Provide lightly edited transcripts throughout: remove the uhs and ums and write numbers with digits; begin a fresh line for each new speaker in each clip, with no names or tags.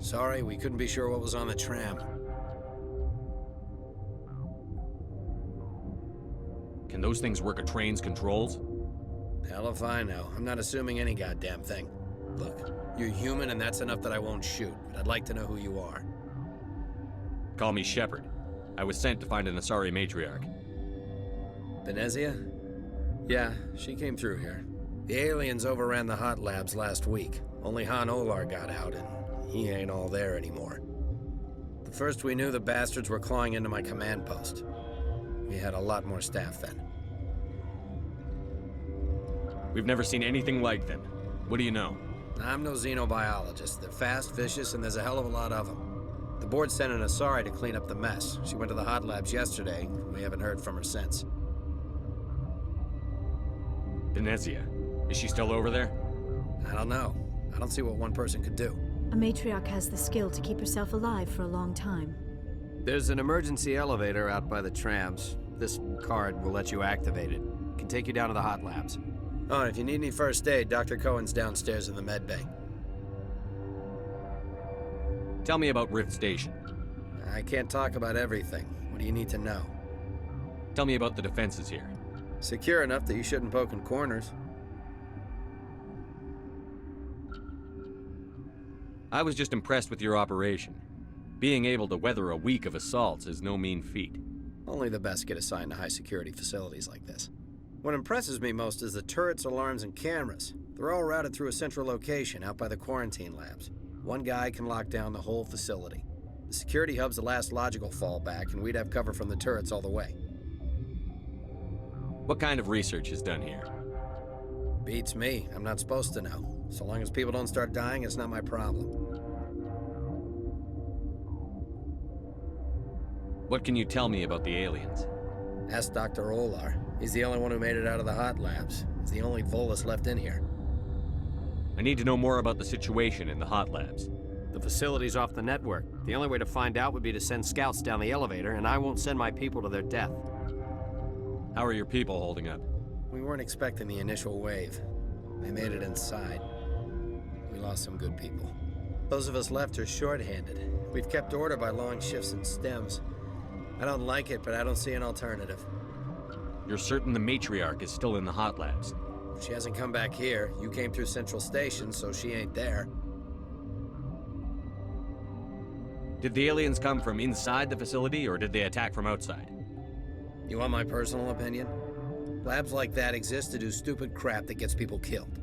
Sorry, we couldn't be sure what was on the tram.
Can those things work a train's controls?
Hell if I know. I'm not assuming any goddamn thing. Look, you're human and that's enough that I won't shoot, but I'd like to know who you are.
Call me Shepard. I was sent to find an Asari matriarch.
Venezia? Yeah, she came through here. The aliens overran the hot labs last week. Only Han Olar got out, and he ain't all there anymore. The first we knew, the bastards were clawing into my command post. We had a lot more staff then.
We've never seen anything like them. What do you know?
I'm no xenobiologist. They're fast, vicious, and there's a hell of a lot of them. The board sent an Asari to clean up the mess. She went to the hot labs yesterday. We haven't heard from her since.
Venezia. Is she still over there?
I don't know. I don't see what one person could do.
A matriarch has the skill to keep herself alive for a long time.
There's an emergency elevator out by the trams. This card will let you activate it. Can take you down to the hot labs. Oh, and if you need any first aid, Dr. Cohen's downstairs in the med bay.
Tell me about Rift Station.
I can't talk about everything. What do you need to know?
Tell me about the defenses here.
Secure enough that you shouldn't poke in corners.
I was just impressed with your operation. Being able to weather a week of assaults is no mean feat.
Only the best get assigned to high-security facilities like this. What impresses me most is the turrets, alarms, and cameras. They're all routed through a central location out by the quarantine labs. One guy can lock down the whole facility. The security hub's the last logical fallback, and we'd have cover from the turrets all the way.
What kind of research is done here?
Beats me. I'm not supposed to know. So long as people don't start dying, it's not my problem.
What can you tell me about the aliens?
Ask Dr. Olar. He's the only one who made it out of the hot labs. He's the only Volus left in here.
I need to know more about the situation in the hot labs.
The facility's off the network. The only way to find out would be to send scouts down the elevator, and I won't send my people to their death.
How are your people holding up?
We weren't expecting the initial wave. They made it inside. We lost some good people. Those of us left are short-handed. We've kept order by long shifts and stems. I don't like it, but I don't see an alternative.
You're certain the matriarch is still in the hot labs?
She hasn't come back here. You came through Central Station, so she ain't there.
Did the aliens come from inside the facility, or did they attack from outside?
You want my personal opinion? Labs like that exist to do stupid crap that gets people killed.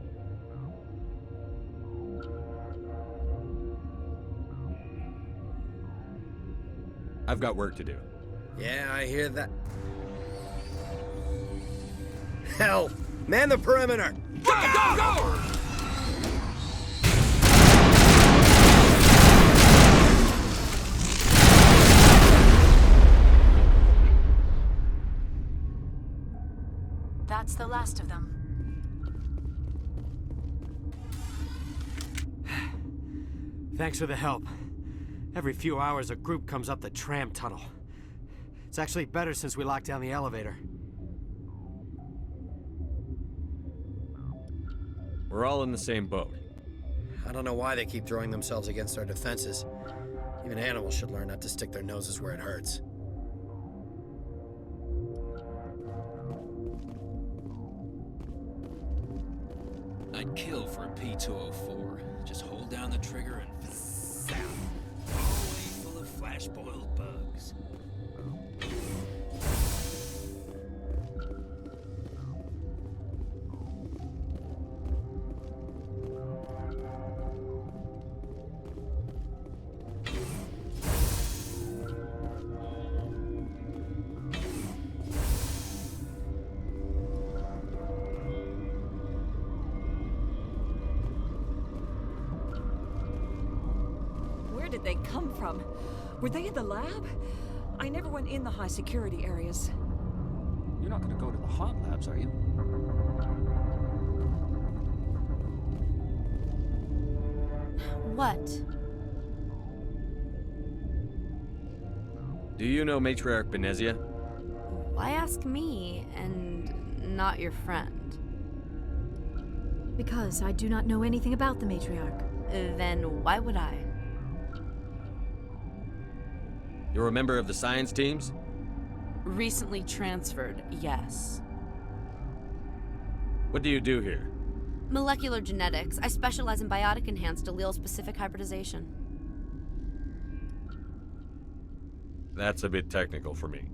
I've got work to do.
Yeah, I hear that. Hell! Man the perimeter!
Go!
That's the last of them.
Thanks for the help. Every few hours, a group comes up the tram tunnel. It's actually better since we locked down the elevator.
We're all in the same boat.
I don't know why they keep throwing themselves against our defenses. Even animals should learn not to stick their noses where it hurts.
I'd kill for a P204. Just hold down the trigger and zap. Already full of flash-boiled bugs.
Where did they come from? Were they in the lab? I never went in the high security areas.
You're not gonna go to the hot labs, are you?
What?
Do you know Matriarch Venezia?
Why ask me and not your friend?
Because I do not know anything about the matriarch.
Then why would I?
You're a member of the science teams?
Recently transferred, yes.
What do you do here?
Molecular genetics. I specialize in biotic-enhanced allele-specific hybridization.
That's a bit technical for me.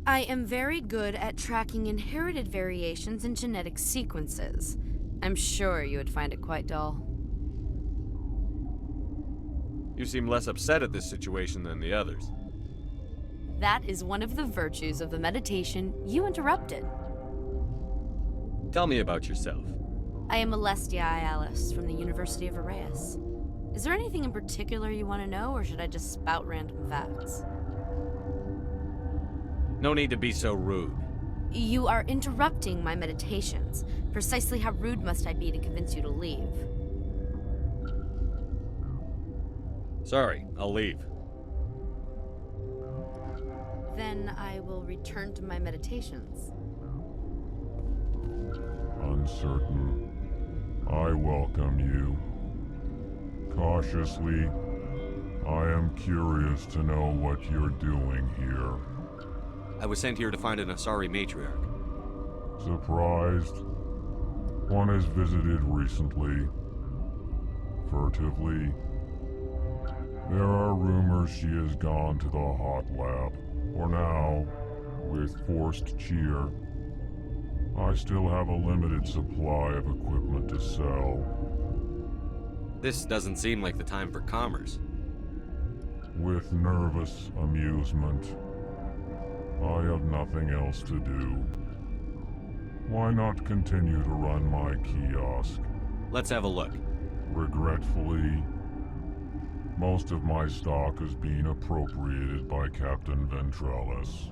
I am very good at tracking inherited variations in genetic sequences. I'm sure you would find it quite dull.
You seem less upset at this situation than the others.
That is one of the virtues of the meditation you interrupted.
Tell me about yourself.
I am Alestia Ialis from the University of Arraeus. Is there anything in particular you want to know, or should I just spout random facts?
No need to be so rude.
You are interrupting my meditations. Precisely how rude must I be to convince you to leave?
Sorry, I'll leave.
Then I will return to my meditations.
Uncertain. I welcome you. Cautiously, I am curious to know what you're doing here.
I was sent here to find an Asari matriarch.
Surprised? One has visited recently. Furtively. There are rumors she has gone to the hot lab. For now, with forced cheer, I still have a limited supply of equipment to sell.
This doesn't seem like the time for commerce.
With nervous amusement. I have nothing else to do. Why not continue to run my kiosk?
Let's have a look.
Regretfully, most of my stock is being appropriated by Captain Ventrellis.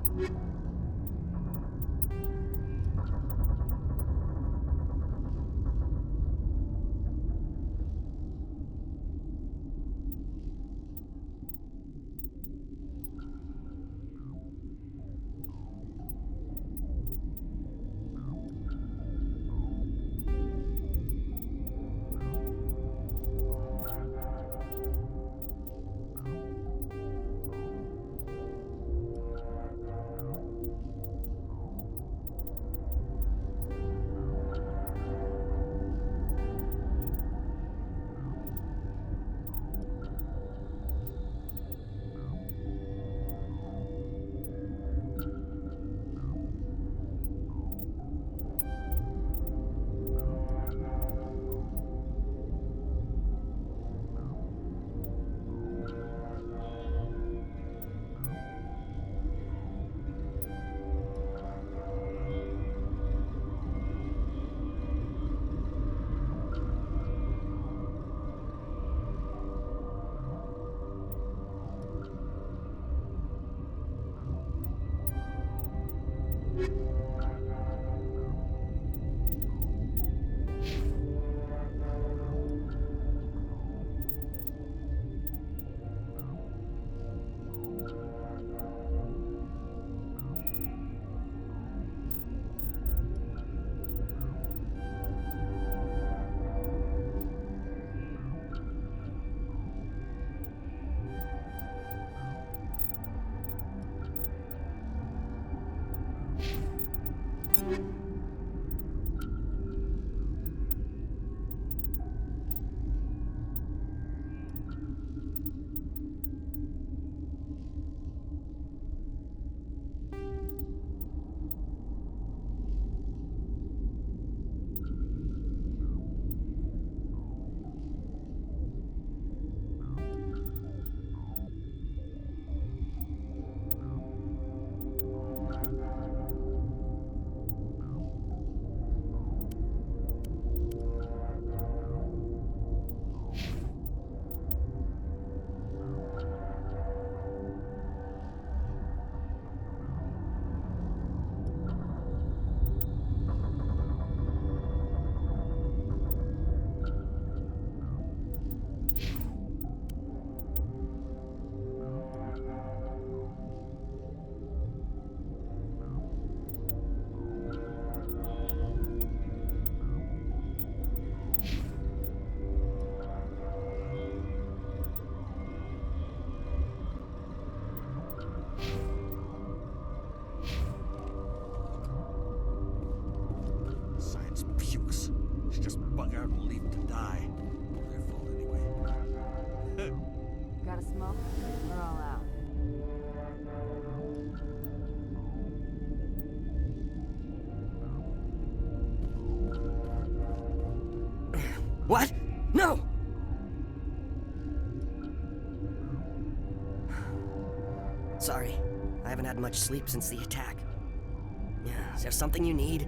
should just bug out and leave them to die. Their fault anyway.
Got a smoke? We're all out.
What? No! Sorry, I haven't had much sleep since the attack. Is there something you need?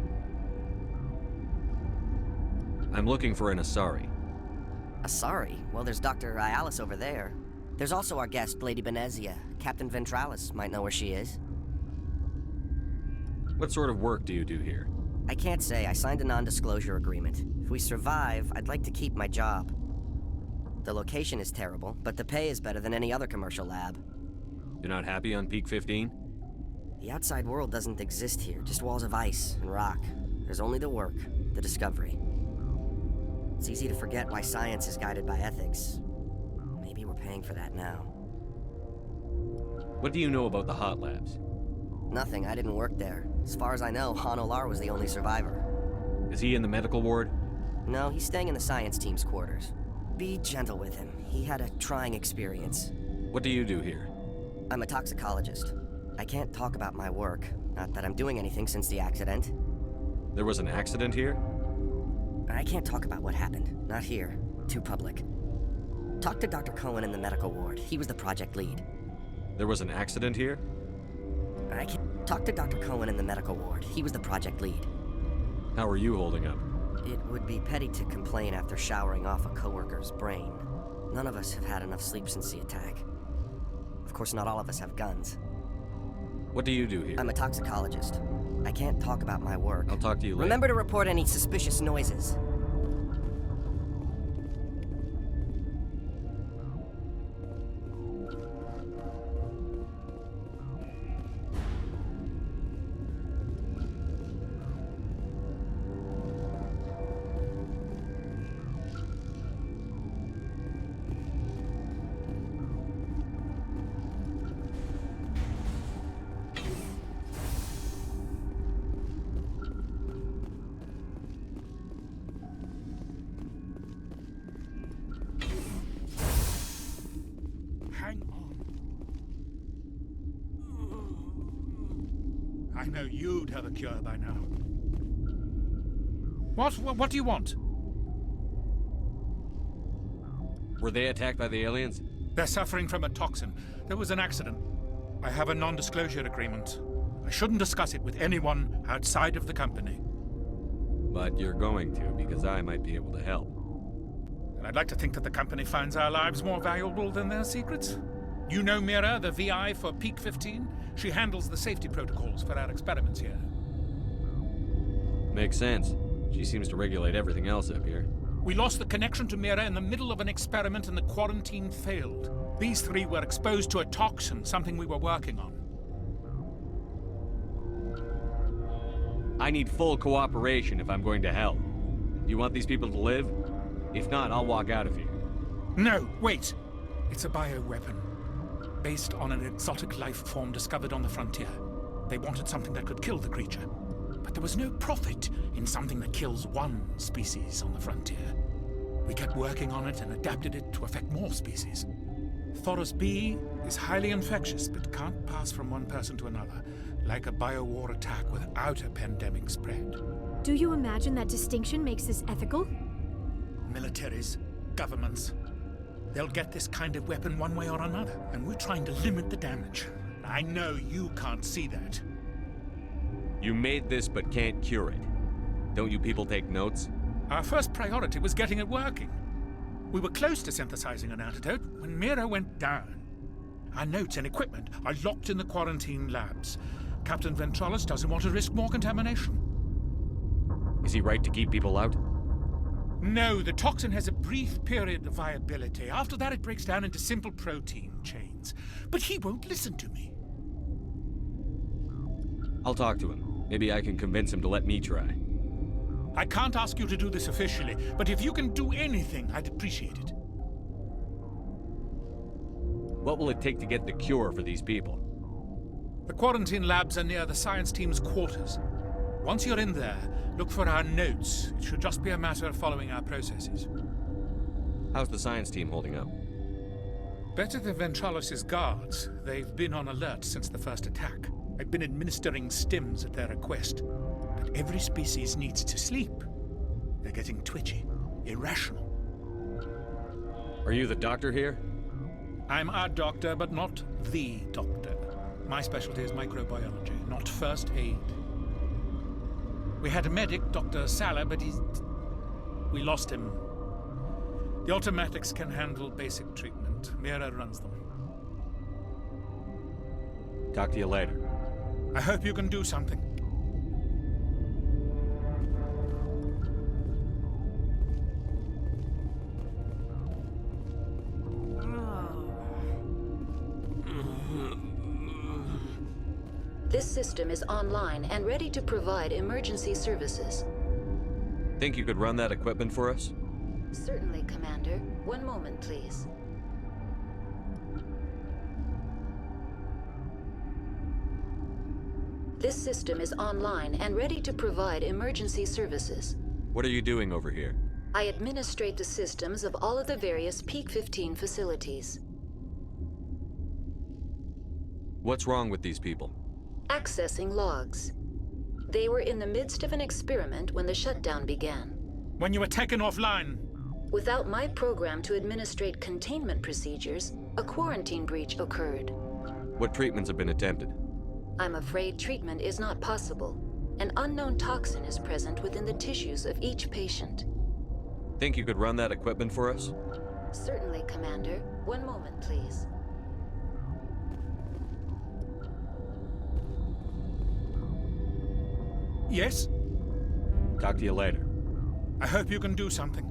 I'm looking for an Asari.
Asari? Well, there's Dr. Ayalis over there. There's also our guest, Lady Benezia. Captain Ventralis might know where she is.
What sort of work do you do here?
I can't say. I signed a non-disclosure agreement. If we survive, I'd like to keep my job. The location is terrible, but the pay is better than any other commercial lab.
You're not happy on Peak 15?
The outside world doesn't exist here, just walls of ice and rock. There's only the work, the discovery. It's easy to forget why science is guided by ethics. Maybe we're paying for that now.
What do you know about the hot labs?
Nothing, I didn't work there. As far as I know, Han Olar was the only survivor.
Is he in the medical ward?
No, he's staying in the science team's quarters. Be gentle with him. He had a trying experience.
What do you do here?
I'm a toxicologist. I can't talk about my work. Not that I'm doing anything since the accident.
There was an accident here?
I can't talk about what happened. Not here. Too public. Talk to Dr. Cohen in the medical ward. He was the project lead.
There was an accident here?
I can't talk to Dr. Cohen in the medical ward. He was the project lead.
How are you holding up?
It would be petty to complain after showering off a coworker's brain. None of us have had enough sleep since the attack. Of course, not all of us have guns.
What do you do here?
I'm a toxicologist. I can't talk about my work.
I'll talk to you later.
Remember to report any suspicious noises.
Hang on. I know you'd have a cure by now. What do you want?
Were they attacked by the aliens?
They're suffering from a toxin. There was an accident. I have a non-disclosure agreement. I shouldn't discuss it with anyone outside of the company.
But you're going to, because I might be able to help.
And I'd like to think that the company finds our lives more valuable than their secrets. You know Mira, the VI for Peak 15? She handles the safety protocols for our experiments here.
Makes sense. She seems to regulate everything else up here.
We lost the connection to Mira in the middle of an experiment and the quarantine failed. These three were exposed to a toxin, something we were working on.
I need full cooperation if I'm going to help. Do you want these people to live? If not, I'll walk out of here.
No, wait. It's a bioweapon. Based on an exotic life form discovered on the frontier. They wanted something that could kill the creature. But there was no profit in something that kills one species on the frontier. We kept working on it and adapted it to affect more species. Thoros B is highly infectious, but can't pass from one person to another, like a biowar attack without a pandemic spread.
Do you imagine that distinction makes this ethical?
Militaries, governments, they'll get this kind of weapon one way or another, and we're trying to limit the damage. I know you can't see that.
You made this but can't cure it. Don't you people take notes?
Our first priority was getting it working. We were close to synthesizing an antidote when Mira went down. Our notes and equipment are locked in the quarantine labs. Captain Ventralis doesn't want to risk more contamination.
Is he right to keep people out?
No, the toxin has a brief period of viability. After that, it breaks down into simple protein chains. But he won't listen to me.
I'll talk to him. Maybe I can convince him to let me try.
I can't ask you to do this officially, but if you can do anything, I'd appreciate it.
What will it take to get the cure for these people?
The quarantine labs are near the science team's quarters. Once you're in there, look for our notes. It should just be a matter of following our processes.
How's the science team holding up?
Better than Ventralis' guards. They've been on alert since the first attack. I've been administering stims at their request. But every species needs to sleep. They're getting twitchy, irrational.
Are you the doctor here?
I'm a doctor, but not the doctor. My specialty is microbiology, not first aid. We had a medic, Dr. Salah, but we lost him. The automatics can handle basic treatment. Mira runs them.
Talk to you later.
I hope you can do something.
This system is online and ready to provide emergency services.
Think you could run that equipment for us?
Certainly, Commander. One moment, please. This system is online and ready to provide emergency services.
What are you doing over here?
I administrate the systems of all of the various Peak 15 facilities.
What's wrong with these people?
Accessing logs. They were in the midst of an experiment when the shutdown began.
When you were taken offline.
Without my program to administrate containment procedures, a quarantine breach occurred.
What treatments have been attempted?
I'm afraid treatment is not possible. An unknown toxin is present within the tissues of each patient.
Think you could run that equipment for us?
Certainly, Commander. One moment, please.
Yes?
Talk to you later.
I hope you can do something.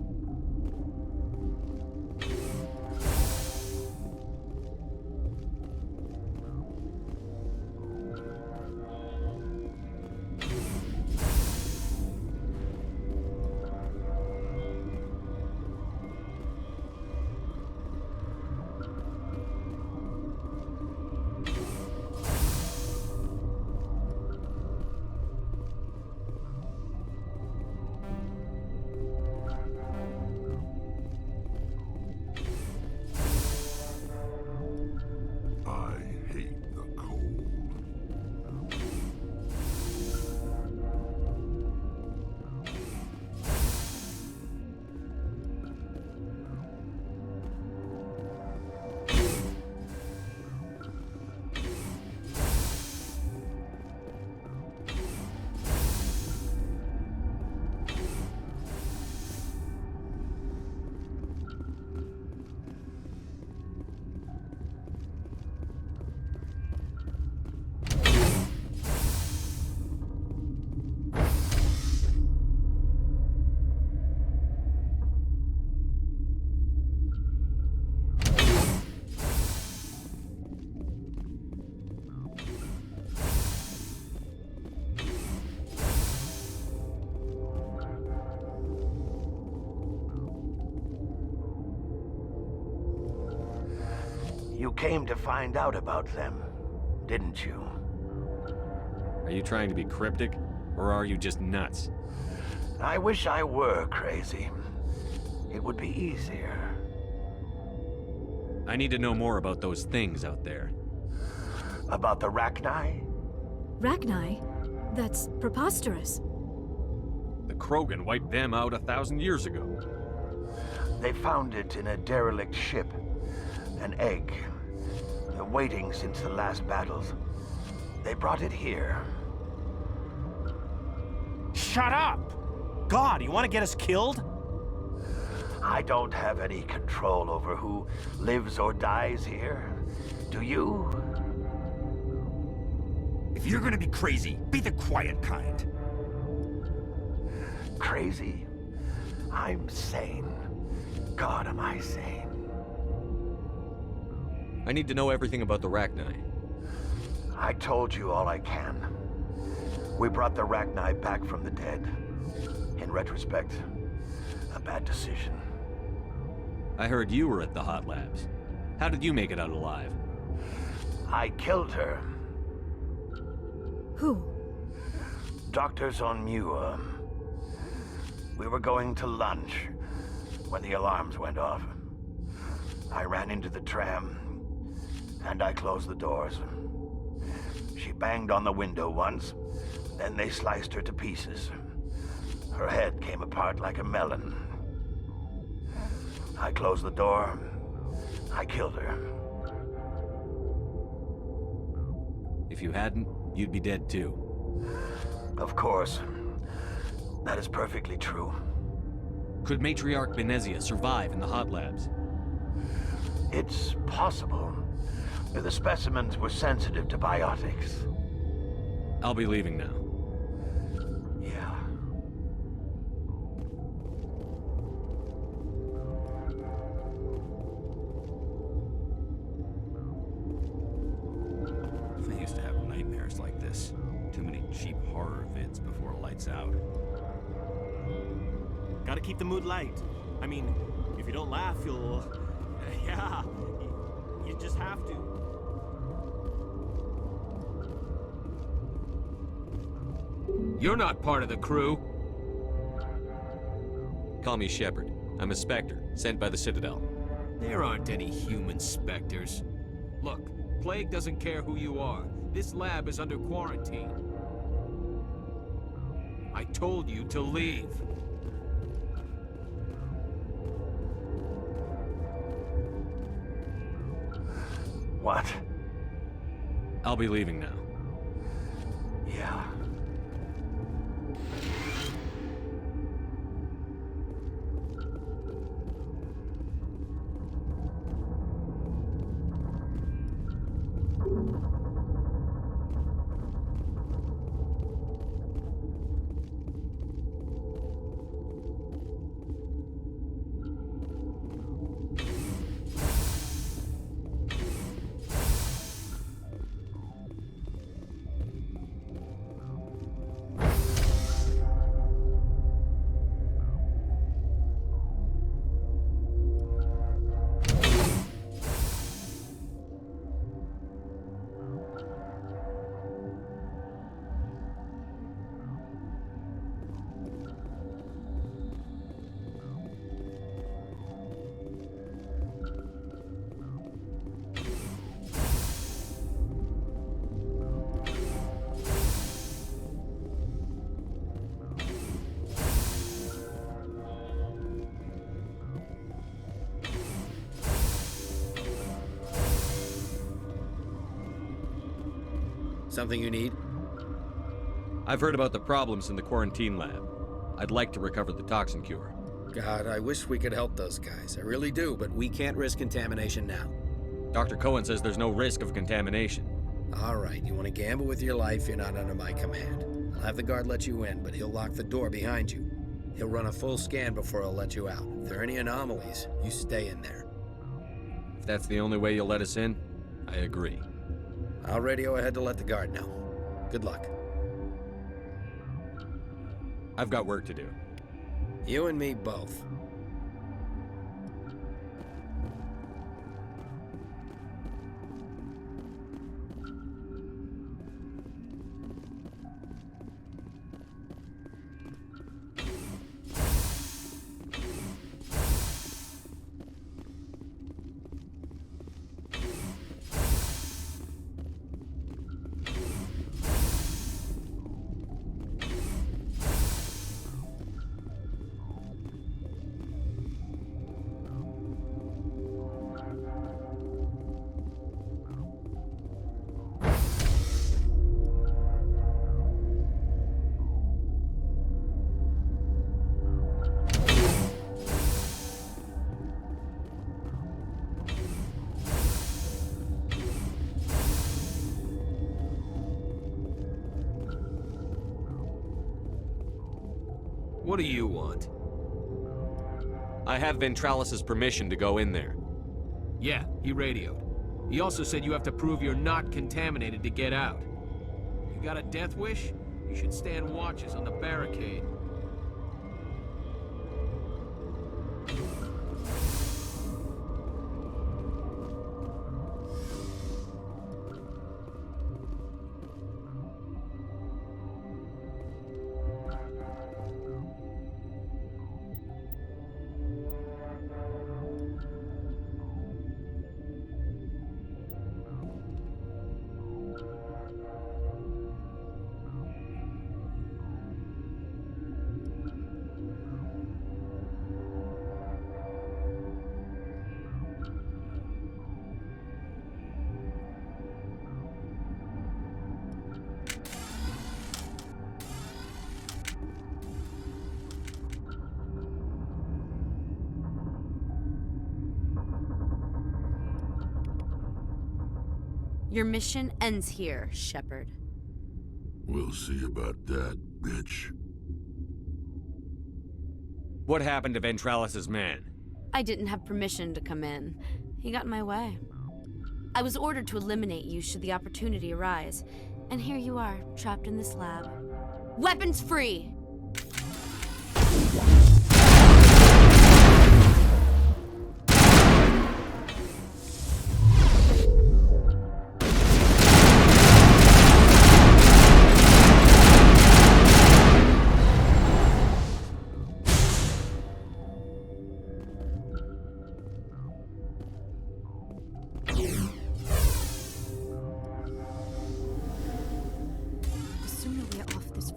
You came to find out about them, didn't you?
Are you trying to be cryptic, or are you just nuts?
I wish I were crazy. It would be easier.
I need to know more about those things out there.
About the Rachni?
Rachni? That's preposterous.
The Krogan wiped them out 1,000 years ago.
They found it in a derelict ship. An egg. Waiting since the last battles. They brought it here.
Shut up! God, you want to get us killed?
I don't have any control over who lives or dies here. Do you?
If you're gonna be crazy, be the quiet kind.
Crazy? I'm sane. God, am I sane.
I need to know everything about the Rachni.
I told you all I can. We brought the Rachni back from the dead. In retrospect, a bad decision.
I heard you were at the hot labs. How did you make it out alive?
I killed her.
Who?
Doctors on Muir. We were going to lunch when the alarms went off. I ran into the tram, and I closed the doors. She banged on the window once, then they sliced her to pieces. Her head came apart like a melon. I closed the door. I killed her.
If you hadn't, you'd be dead too.
Of course. That is perfectly true.
Could Matriarch Benezia survive in the hot labs?
It's possible. The specimens were sensitive to biotics.
I'll be leaving now.
Yeah.
I used to have nightmares like this. Too many cheap horror vids before lights out.
Gotta keep the mood light. I mean, if you don't laugh, you'll... yeah, you just have to.
You're not part of the crew.
Call me Shepard. I'm a Spectre, sent by the Citadel.
There aren't any human specters. Look, Plague doesn't care who you are. This lab is under quarantine. I told you to leave.
What?
I'll be leaving now.
Yeah.
Something you need?
I've heard about the problems in the quarantine lab. I'd like to recover the toxin cure.
God, I wish we could help those guys. I really do, but we can't risk contamination now.
Dr. Cohen says there's no risk of contamination.
All right, you want to gamble with your life, you're not under my command. I'll have the guard let you in, but he'll lock the door behind you. He'll run a full scan before he'll let you out. If there are any anomalies, you stay in there.
If that's the only way you'll let us in, I agree.
I'll radio ahead to let the guard know. Good luck.
I've got work to do.
You and me both.
What do you want?
I have Ventralis's permission to go in there.
Yeah, he radioed. He also said you have to prove you're not contaminated to get out. You got a death wish? You should stand watches on the barricade.
Your mission ends here, Shepard.
We'll see about that, bitch.
What happened to Ventralis's man?
I didn't have permission to come in. He got in my way. I was ordered to eliminate you should the opportunity arise. And here you are, trapped in this lab. Weapons free!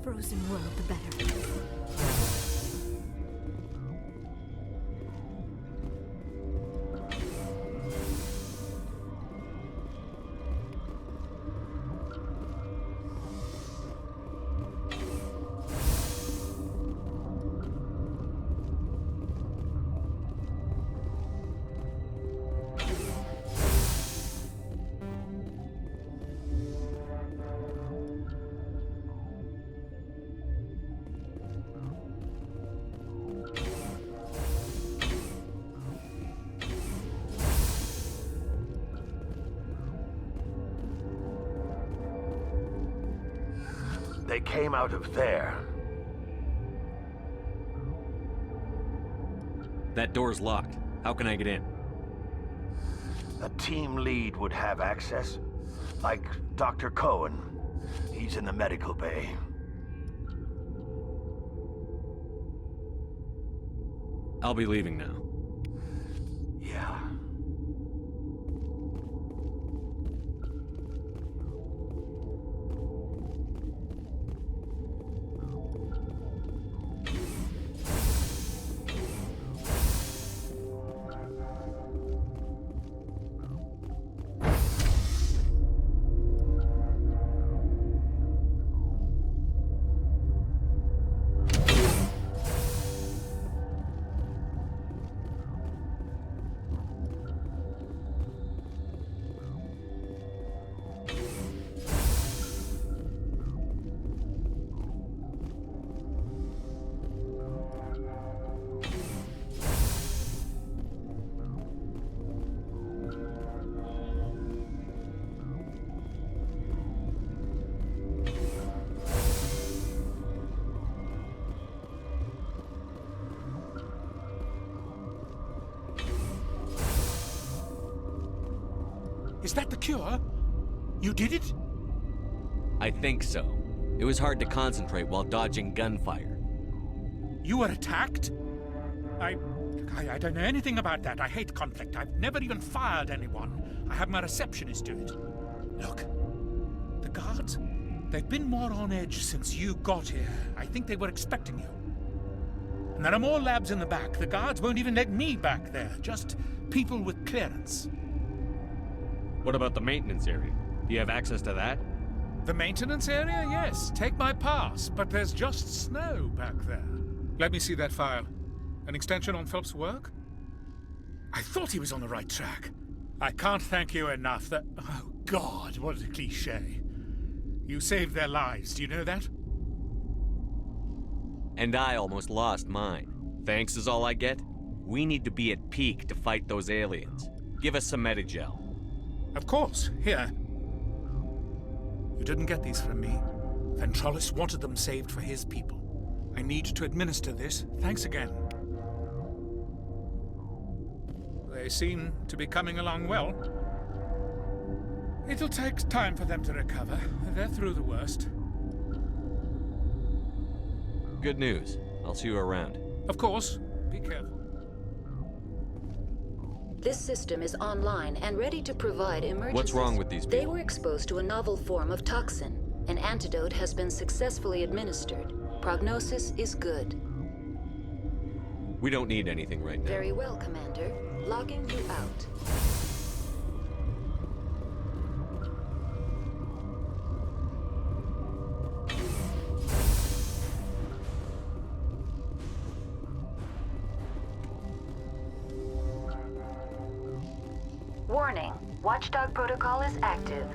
Frozen world, the better.
They came out of there.
That door's locked. How can I get in?
A team lead would have access. Like Dr. Cohen. He's in the medical bay.
I'll be leaving now.
Yeah.
Is that the cure? You did it?
I think so. It was hard to concentrate while dodging gunfire.
You were attacked? I don't know anything about that. I hate conflict. I've never even fired anyone. I have my receptionist do it. Look, the guards, they've been more on edge since you got here. I think they were expecting you. And there are more labs in the back. The guards won't even let me back there. Just people with clearance.
What about the maintenance area? Do you have access to that?
The maintenance area? Yes. Take my pass. But there's just snow back there. Let me see that file. An extension on Phelps' work? I thought he was on the right track. I can't thank you enough that... Oh, God, what a cliché. You saved their lives. Do you know that?
And I almost lost mine. Thanks is all I get? We need to be at peak to fight those aliens. Give us some Medigel.
Of course. Here. You didn't get these from me. Ventralis wanted them saved for his people. I need to administer this. Thanks again. They seem to be coming along well. It'll take time for them to recover. They're through the worst.
Good news. I'll see you around.
Of course. Be careful.
This system is online and ready to provide emergency.
What's wrong with these people?
They were exposed to a novel form of toxin. An antidote has been successfully administered. Prognosis is good.
We don't need anything right now.
Very well, Commander. Logging you out.
Warning.
Watchdog protocol is active.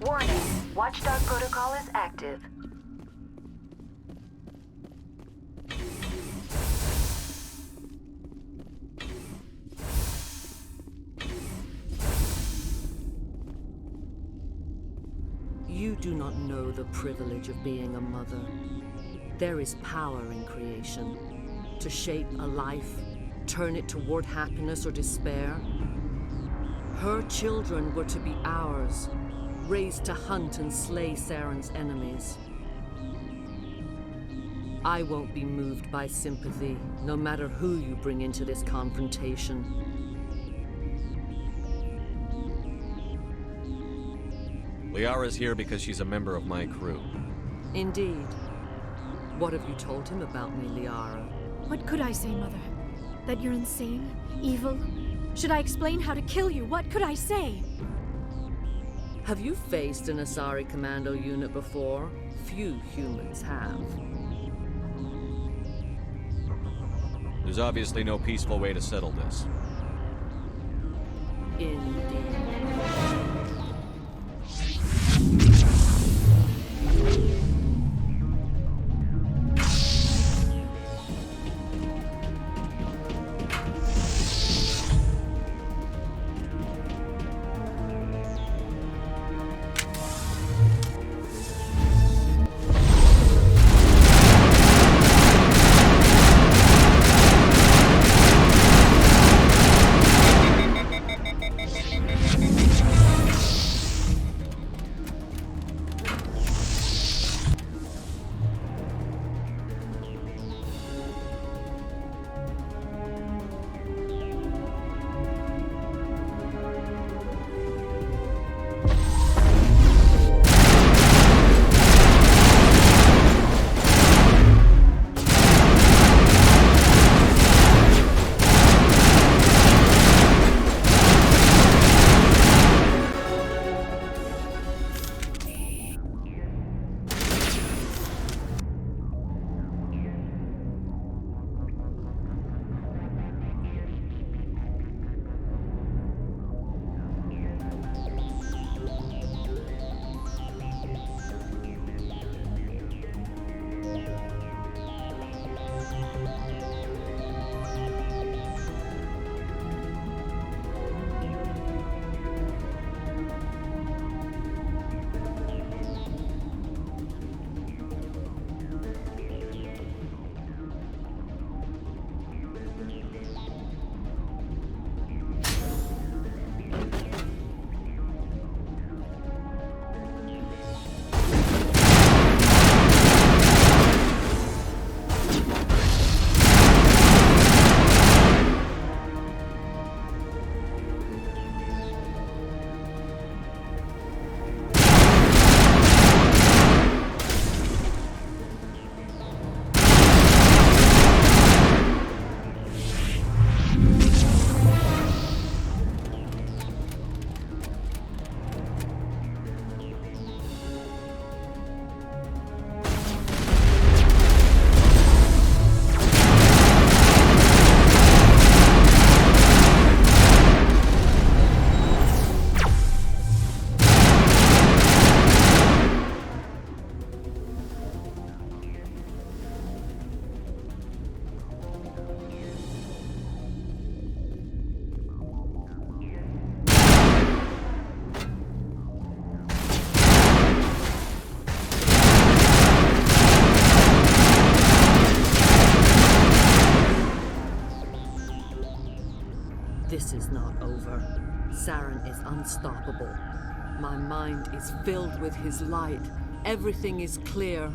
Warning, Watchdog protocol is active.
You do not know the privilege of being a mother. There is power in creation. To shape a life, turn it toward happiness or despair. Her children were to be ours, raised to hunt and slay Saren's enemies. I won't be moved by sympathy, no matter who you bring into this confrontation.
Liara's here because she's a member of my crew.
Indeed. What have you told him about me, Liara?
What could I say, Mother? That you're insane? Evil? Should I explain how to kill you? What could I say?
Have you faced an Asari commando unit before? Few humans have.
There's obviously no peaceful way to settle this.
Indeed. This is not over. Saren is unstoppable. My mind is filled with his light. Everything is clear.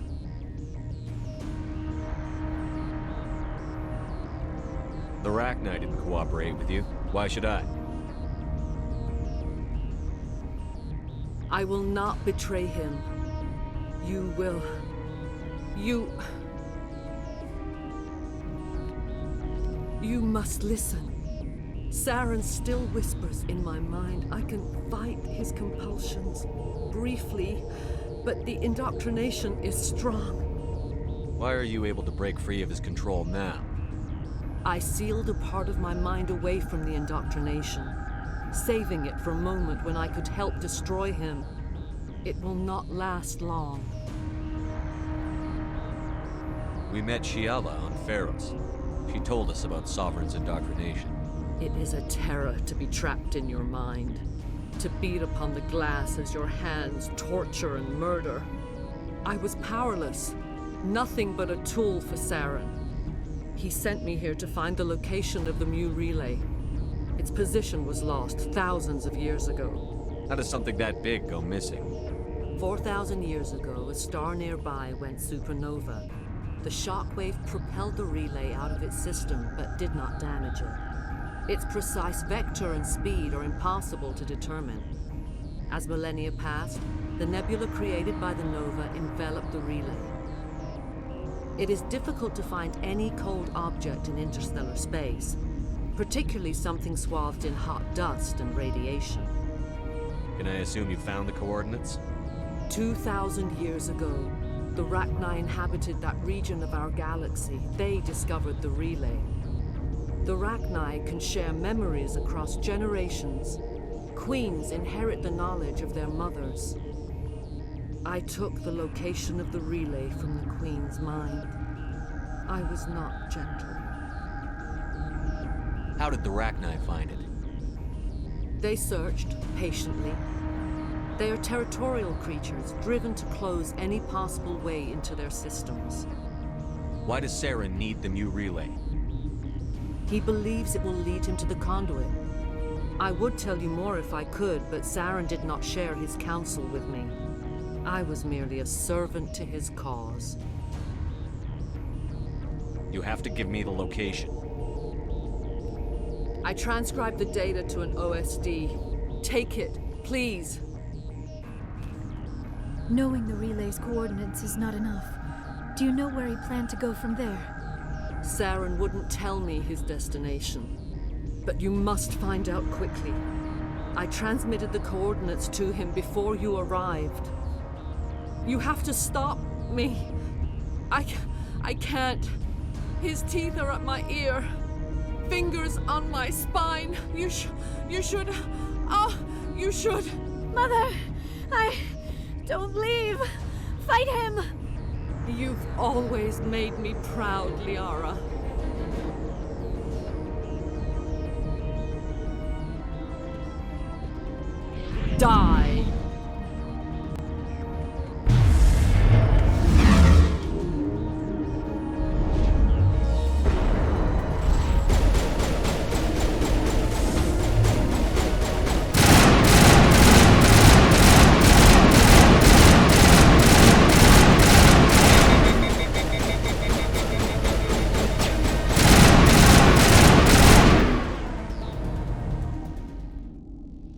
The Rachni didn't cooperate with you. Why should I?
I will not betray him. You will. You must listen. Saren still whispers in my mind. I can fight his compulsions, briefly, but the indoctrination is strong.
Why are you able to break free of his control now?
I sealed a part of my mind away from the indoctrination, saving it for a moment when I could help destroy him. It will not last long.
We met Shiala on Pharos. She told us about Sovereign's indoctrination.
It is a terror to be trapped in your mind, to beat upon the glass as your hands torture and murder. I was powerless, nothing but a tool for Saren. He sent me here to find the location of the Mu relay. Its position was lost thousands of years ago.
How does something that big go missing?
4,000 years ago, a star nearby went supernova. The shockwave propelled the relay out of its system, but did not damage it. Its precise vector and speed are impossible to determine. As millennia passed, the nebula created by the nova enveloped the relay. It is difficult to find any cold object in interstellar space, particularly something swathed in hot dust and radiation.
Can I assume you found the coordinates?
2,000 years ago, the Rachni inhabited that region of our galaxy. They discovered the relay. The Rachni can share memories across generations. Queens inherit the knowledge of their mothers. I took the location of the relay from the Queen's mind. I was not gentle.
How did the Rachni find it?
They searched patiently. They are territorial creatures, driven to close any possible way into their systems.
Why does Saren need the Mu relay?
He believes it will lead him to the conduit. I would tell you more if I could, but Saren did not share his counsel with me. I was merely a servant to his cause.
You have to give me the location.
I transcribed the data to an OSD. Take it, please.
Knowing the relay's coordinates is not enough. Do you know where he planned to go from there?
Saren wouldn't tell me his destination. But you must find out quickly. I transmitted the coordinates to him before you arrived. You have to stop me. I can't. His teeth are at my ear. Fingers on my spine. You should.
Mother, don't leave. Fight him.
You've always made me proud, Liara. Die.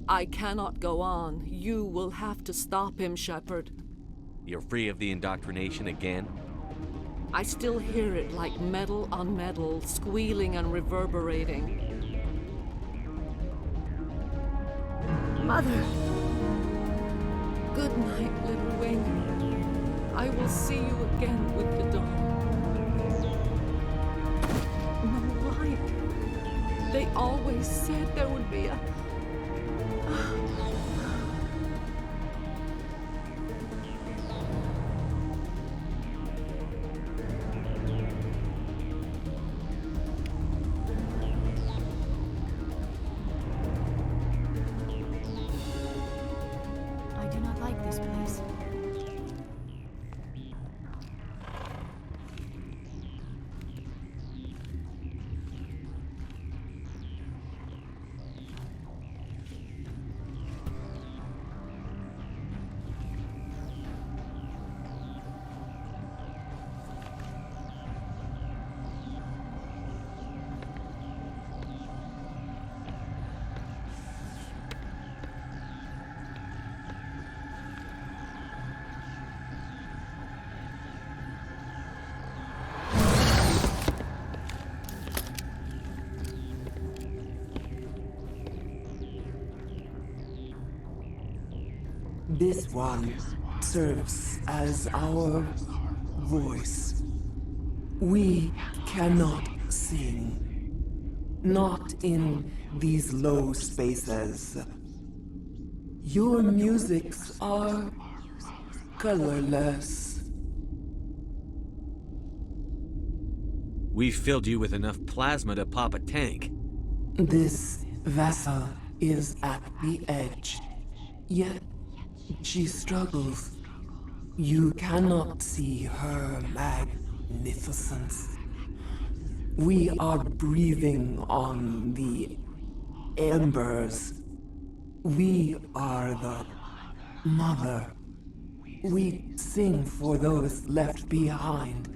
I cannot go on. You will have to stop him, Shepard.
You're free of the indoctrination again?
I still hear it like metal on metal, squealing and reverberating.
Mother!
Good night, little wing. I will see you again with the dawn. No light. They always said there would be a...
I do not like this place.
This one serves as our voice. We cannot sing. Not in these low spaces. Your musics are colorless.
We've filled you with enough plasma to pop a tank.
This vessel is at the edge. Yet she struggles. You cannot see her magnificence. We are breathing on the embers. We are the mother. We sing for those left behind,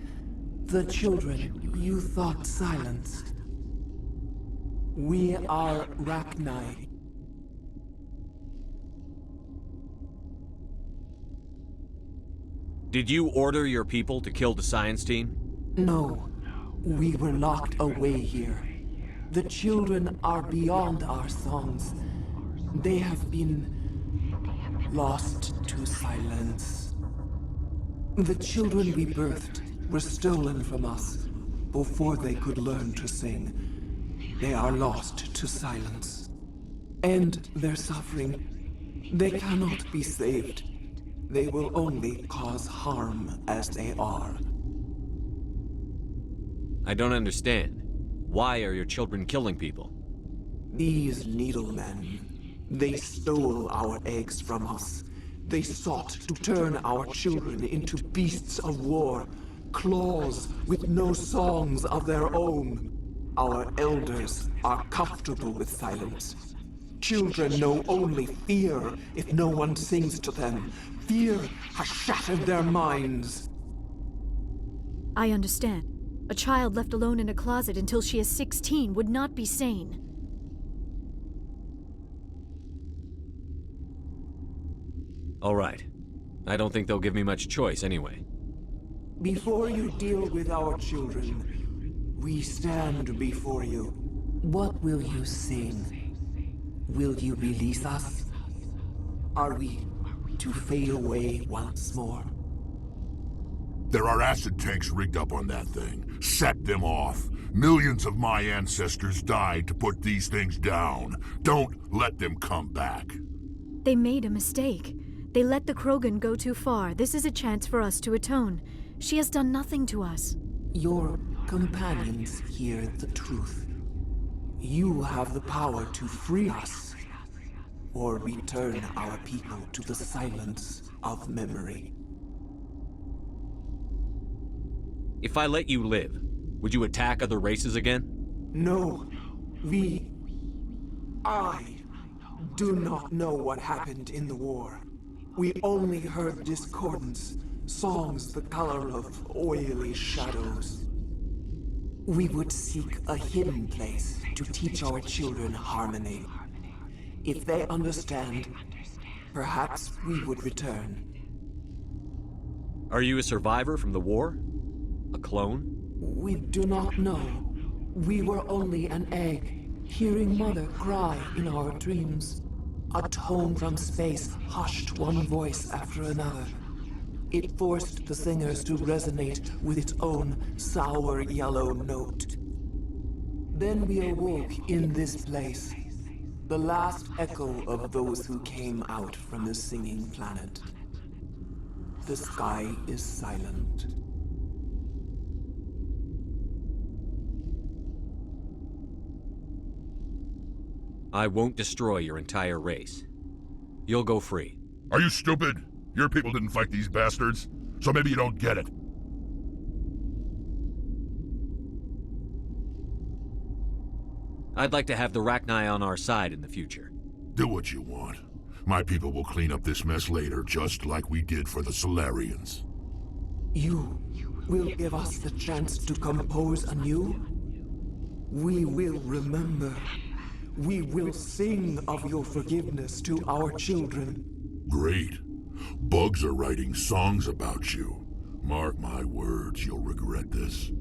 the children you thought silenced. We are Rachni.
Did you order your people to kill the science team?
No, we were locked away here. The children are beyond our songs. They have been lost to silence. The children we birthed were stolen from us before they could learn to sing. They are lost to silence. And their suffering, they cannot be saved. They will only cause harm as they are.
I don't understand. Why are your children killing people?
These needlemen, they stole our eggs from us. They sought to turn our children into beasts of war, claws with no songs of their own. Our elders are comfortable with silence. Children know only fear if no one sings to them. Fear has shattered their minds.
I understand. A child left alone in a closet until she is 16 would not be sane.
All right. I don't think they'll give me much choice anyway.
Before you deal with our children, we stand before you. What will you sing? Will you release us? Are we to fade away once more?
There are acid tanks rigged up on that thing. Set them off. Millions of my ancestors died to put these things down. Don't let them come back.
They made a mistake. They let the Krogan go too far. This is a chance for us to atone. She has done nothing to us.
Your companions hear the truth. You have the power to free us, or return our people to the silence of memory.
If I let you live, would you attack other races again?
No. I do not know what happened in the war. We only heard discordance, songs the color of oily shadows. We would seek a hidden place to teach our children harmony. If they understand, perhaps we would return.
Are you a survivor from the war? A clone?
We do not know. We were only an egg, hearing Mother cry in our dreams. A tone from space hushed one voice after another. It forced the singers to resonate with its own sour yellow note. Then we awoke in this place, the last echo of those who came out from the singing planet. The sky is silent.
I won't destroy your entire race. You'll go free.
Are you stupid? Your people didn't fight these bastards, so maybe you don't get it.
I'd like to have the Rachni on our side in the future.
Do what you want. My people will clean up this mess later, just like we did for the Solarians.
You will give us the chance to compose anew? We will remember. We will sing of your forgiveness to our children.
Great. Bugs are writing songs about you. Mark my words, you'll regret this.